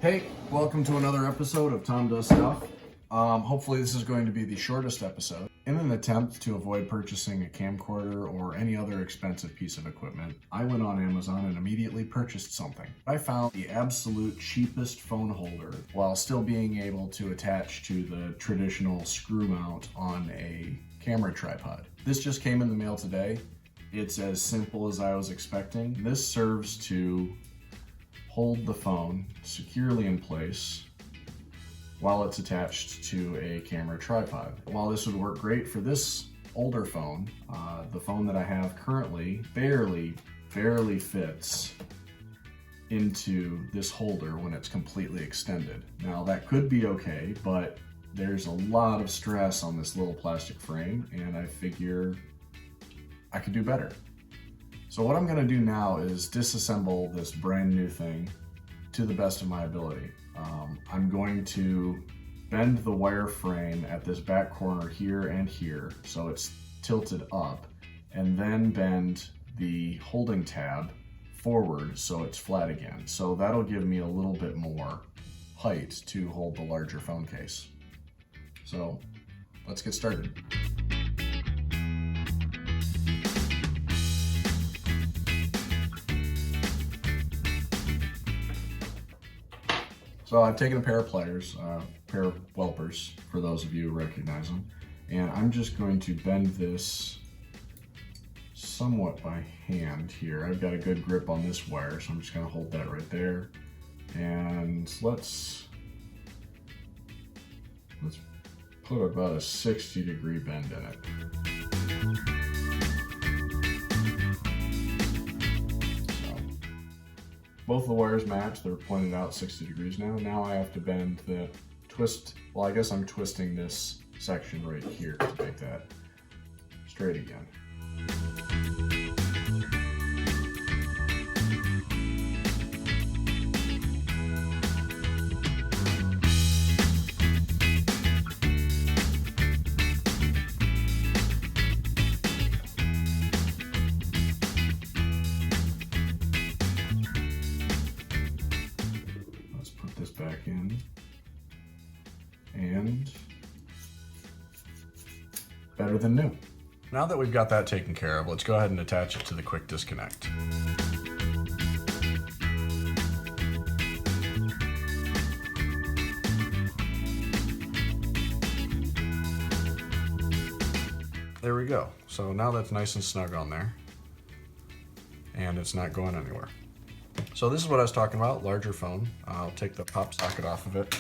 Hey, welcome to another episode of Tom Does Stuff. Hopefully this is going to be the shortest episode. In an attempt to avoid purchasing a camcorder or any other expensive piece of equipment, I went on Amazon and immediately purchased something. I found the absolute cheapest phone holder while still being able to attach to the traditional screw mount on a camera tripod. This just came in the mail today. It's as simple as I was expecting. This serves to hold the phone securely in place while it's attached to a camera tripod. While this would work great for this older phone, the phone that I have currently barely fits into this holder when it's completely extended. Now that could be okay, but there's a lot of stress on this little plastic frame, and I figure I could do better. So what I'm gonna do now is disassemble this brand new thing to the best of my ability. I'm going to bend the wire frame at this back corner here and here so it's tilted up, and then bend the holding tab forward so it's flat again. So that'll give me a little bit more height to hold the larger phone case. So let's get started. So I've taken a pair of pliers, a pair of Welpers, for those of you who recognize them, and I'm just going to bend this somewhat by hand here. I've got a good grip on this wire, so I'm just going to hold that right there. And let's put about a 60-degree bend in it. Both the wires match, they're pointed out 60 degrees now. Now I have to bend the twist, well I guess I'm twisting this section right here to make that straight again. Back in, and better than new. Now that we've got that taken care of, let's go ahead and attach it to the quick disconnect. There we go. So now that's nice and snug on there, and it's not going anywhere. So this is what I was talking about, larger phone. I'll take the pop socket off of it.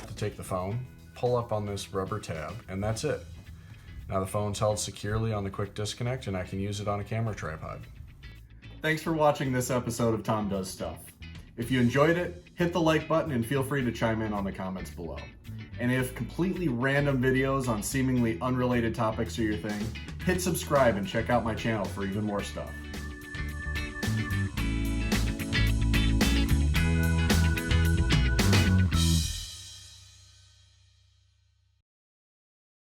To take the phone, pull up on this rubber tab, and that's it. Now the phone's held securely on the quick disconnect, and I can use it on a camera tripod. Thanks for watching this episode of Tom Does Stuff. If you enjoyed it, hit the like button and feel free to chime in on the comments below. And if completely random videos on seemingly unrelated topics are your thing, hit subscribe and check out my channel for even more stuff.